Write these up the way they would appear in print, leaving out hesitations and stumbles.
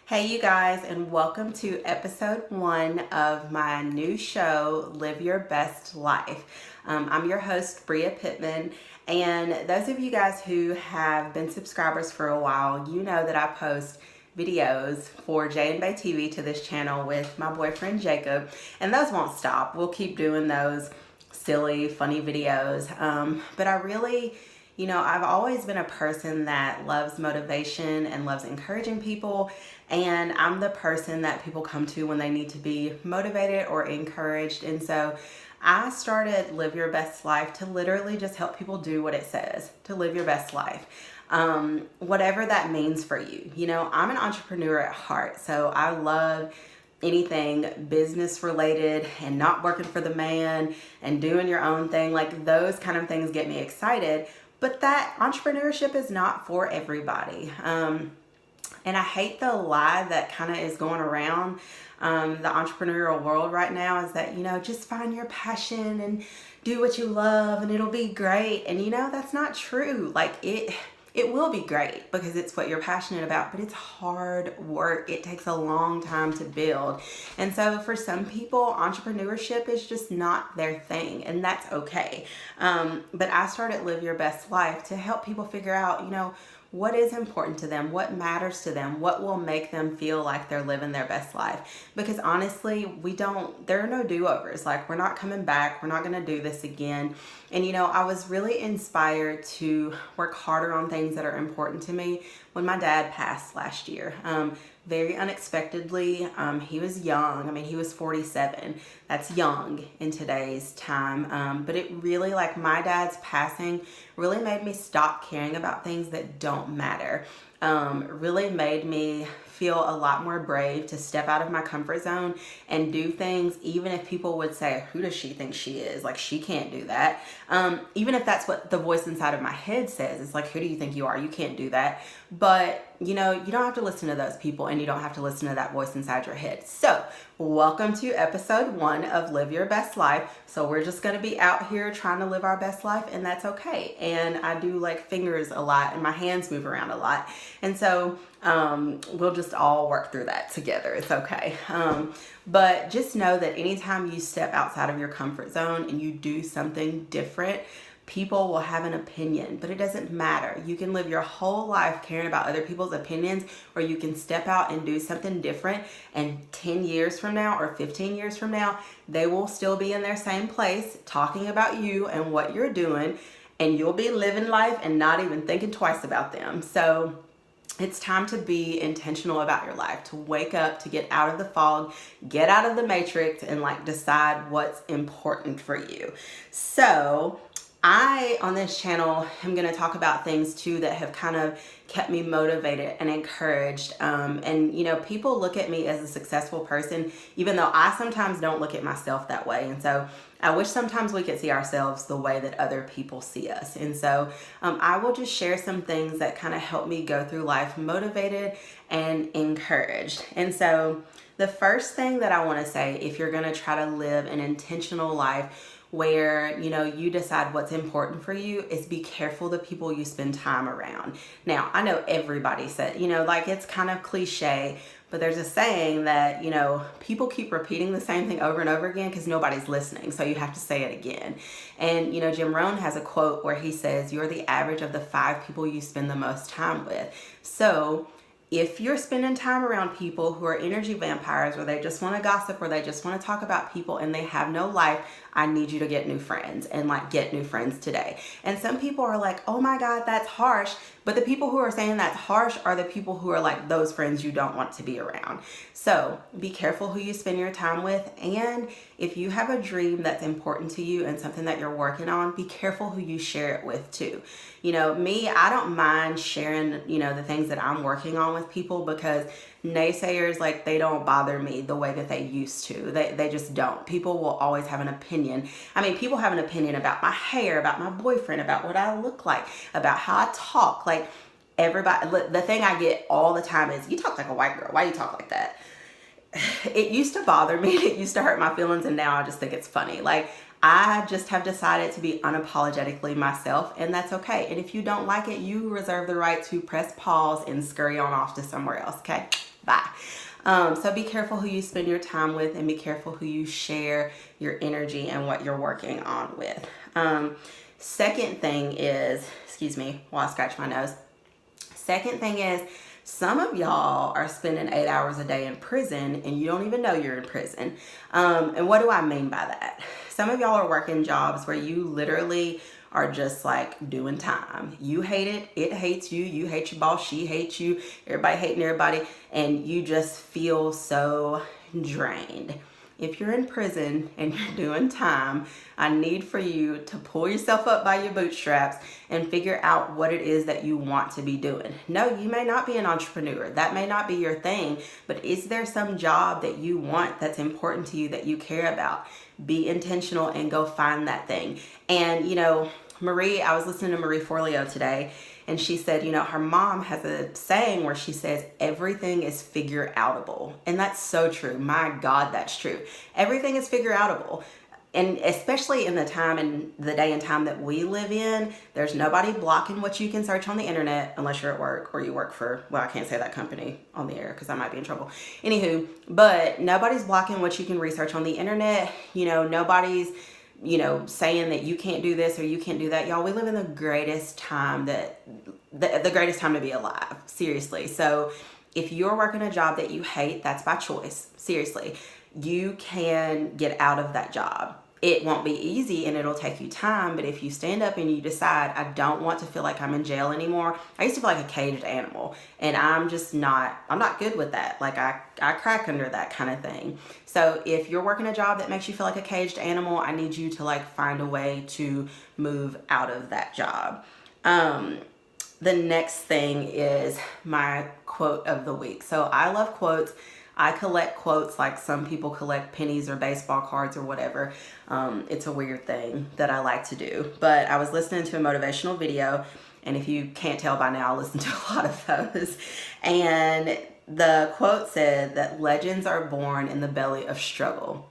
Hey, you guys, and welcome to episode 1 of my new show, Live Your Best Life. I'm your host, Bria Pittman, and those of you guys who have been subscribers for a while, you know that I post videos for J and Bay TV to this channel with my boyfriend Jacob, and those won't stop. We'll keep doing those silly, funny videos, but I really... I've always been a person that loves motivation and loves encouraging people, and I'm the person that people come to when they need to be motivated or encouraged. And so I started Live Your Best Life to literally just help people do what it says, to live your best life. Whatever that means for you. I'm an entrepreneur at heart, so I love anything business related and not working for the man and doing your own thing. Like, those kind of things get me excited. But that entrepreneurship is not for everybody. And I hate the lie that kind of is going around the entrepreneurial world right now, is that, just find your passion and do what you love and it'll be great. And, that's not true. Like, it will be great because it's what you're passionate about, but it's hard work. It takes a long time to build. And so for some people, entrepreneurship is just not their thing, and that's okay. But I started Live Your Best Life to help people figure out, what is important to them, what matters to them, what will make them feel like they're living their best life. Because honestly, there are no do-overs. Like, we're not coming back. We're not going to do this again. And, I was really inspired to work harder on things that are important to me when my dad passed last year. Very unexpectedly. He was young. I mean, he was 47. That's young in today's time. But it really, like, my dad's passing really made me stop caring about things that don't matter. Really made me feel a lot more brave to step out of my comfort zone and do things, even if people would say, who does she think she is? Like, she can't do that. Even if that's what the voice inside of my head says. It's like, who do you think you are? You can't do that. But, you don't have to listen to those people, and you don't have to listen to that voice inside your head. So, welcome to episode 1 of Live Your Best Life. So we're just going to be out here trying to live our best life, and that's okay. And I do like fingers a lot, and my hands move around a lot. And so we'll just all work through that together. It's okay. But just know that anytime you step outside of your comfort zone and you do something different, people will have an opinion, but it doesn't matter. You can live your whole life caring about other people's opinions, or you can step out and do something different, and 10 years from now or 15 years from now, they will still be in their same place talking about you and what you're doing, and you'll be living life and not even thinking twice about them. So it's time to be intentional about your life, to wake up, to get out of the fog, get out of the matrix, and decide what's important for you. So on this channel, I'm going to talk about things too that have kind of kept me motivated and encouraged. And people look at me as a successful person, even though I sometimes don't look at myself that way. And so I wish sometimes we could see ourselves the way that other people see us. And so I will just share some things that kind of help me go through life motivated and encouraged. And so the first thing that I want to say, if you're going to try to live an intentional life where, you decide what's important for you, is be careful the people you spend time around. Now, I know everybody said, it's kind of cliche, but there's a saying that, people keep repeating the same thing over and over again because nobody's listening. So you have to say it again. And, Jim Rohn has a quote where he says, you're the average of the 5 people you spend the most time with. So if you're spending time around people who are energy vampires, or they just want to gossip, or they just want to talk about people and they have no life, I need you to get new friends, and get new friends today. And some people are like, oh my God, that's harsh. But the people who are saying that's harsh are the people who are those friends you don't want to be around. So be careful who you spend your time with. And if you have a dream that's important to you and something that you're working on, be careful who you share it with too. Me, I don't mind sharing, the things that I'm working on with people, because naysayers, they don't bother me the way that they used to. They just don't. People will always have an opinion. I mean, people have an opinion about my hair, about my boyfriend, about what I look like, about how I talk. Everybody, the thing I get all the time is, you talk like a white girl. Why do you talk like that? It used to bother me. It used to hurt my feelings. And now I just think it's funny. I just have decided to be unapologetically myself, and that's okay. And if you don't like it, you reserve the right to press pause and scurry on off to somewhere else, okay? Bye. So be careful who you spend your time with, and be careful who you share your energy and what you're working on with. Second thing is, excuse me while I scratch my nose. Second thing is, some of y'all are spending 8 hours a day in prison and you don't even know you're in prison. And what do I mean by that? Some of y'all are working jobs where you literally are just like doing time. You hate it, it hates you, you hate your boss, she hates you, everybody hating everybody, and you just feel so drained. If you're in prison and you're doing time, I need for you to pull yourself up by your bootstraps and figure out what it is that you want to be doing. No, you may not be an entrepreneur. That may not be your thing, but is there some job that you want that's important to you that you care about? Be intentional and go find that thing. And I was listening to Marie Forleo today, and she said, her mom has a saying where she says, everything is figure outable. And that's so true. My God, that's true. Everything is figure outable. And especially in the time and the day and time that we live in, there's nobody blocking what you can search on the internet unless you're at work or you work for, well, I can't say that company on the air because I might be in trouble. Anywho, but nobody's blocking what you can research on the internet. Nobody's saying that you can't do this or you can't do that. Y'all, we live in the greatest time the greatest time to be alive. Seriously. So if you're working a job that you hate, that's by choice. Seriously. You can get out of that job. It won't be easy and it'll take you time, but if you stand up and you decide, I don't want to feel like I'm in jail anymore. I used to feel like a caged animal, and I'm not good with that. Like I crack under that kind of thing. So if you're working a job that makes you feel like a caged animal, I need you to find a way to move out of that job. The next thing is my quote of the week. So I love quotes. I collect quotes like some people collect pennies or baseball cards or whatever. It's a weird thing that I like to do. But I was listening to a motivational video, and if you can't tell by now, I listen to a lot of those. And the quote said that legends are born in the belly of struggle.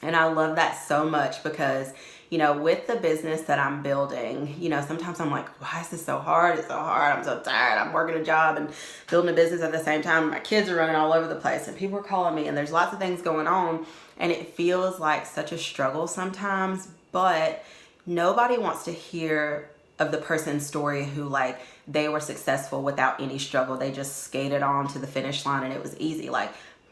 And I love that so much because, with the business that I'm building, sometimes I'm like, why is this so hard? It's so hard. I'm so tired. I'm working a job and building a business at the same time. My kids are running all over the place and people are calling me and there's lots of things going on. And it feels like such a struggle sometimes, but nobody wants to hear of the person's story who they were successful without any struggle. They just skated on to the finish line and it was easy.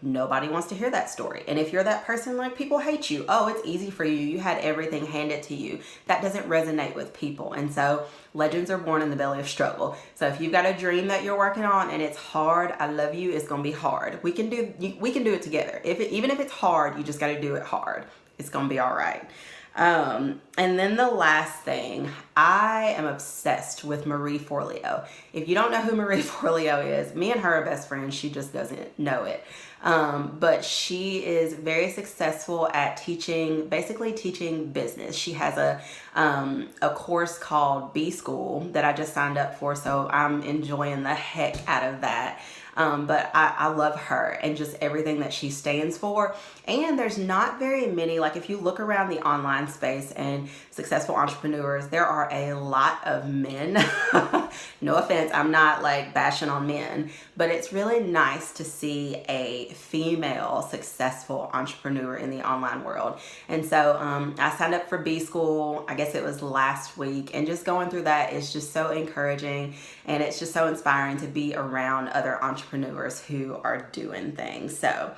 Nobody wants to hear that story. And if you're that person, people hate you. Oh, it's easy for you. You had everything handed to you. That doesn't resonate with people. And so legends are born in the belly of struggle. So if you've got a dream that you're working on and it's hard, I love you. It's going to be hard. We can do it together. Even if it's hard, you just got to do it hard. It's going to be all right. And then the last thing, I am obsessed with Marie Forleo. If you don't know who Marie Forleo is, me and her are best friends. She just doesn't know it. But she is very successful at basically teaching business. She has a course called B School that I just signed up for. So I'm enjoying the heck out of that. But I love her and just everything that she stands for. And there's not very many, if you look around the online space and successful entrepreneurs, there are a lot of men. No offense, I'm not bashing on men, but it's really nice to see a female successful entrepreneur in the online world. And so I signed up for B School, I guess it was last week, and just going through that is just so encouraging, and it's just so inspiring to be around other entrepreneurs who are doing things. So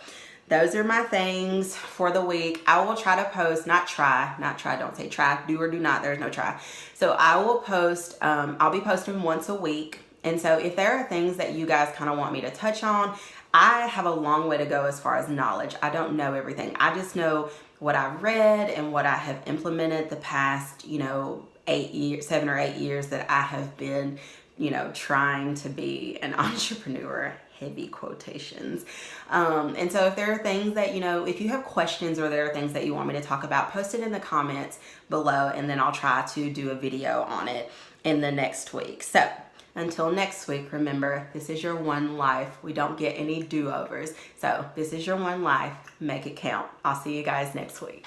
those are my things for the week. I will try to post, not try, don't say try, do or do not, there's no try. So I will post, I'll be posting once a week. And so if there are things that you guys kind of want me to touch on, I have a long way to go as far as knowledge. I don't know everything. I just know what I've read and what I have implemented the past, 7 or 8 years that I have been, trying to be an entrepreneur. Heavy quotations. And so if there are things that, if you have questions or there are things that you want me to talk about, post it in the comments below, and then I'll try to do a video on it in the next week. So until next week, remember, this is your one life. We don't get any do-overs. So this is your one life. Make it count. I'll see you guys next week.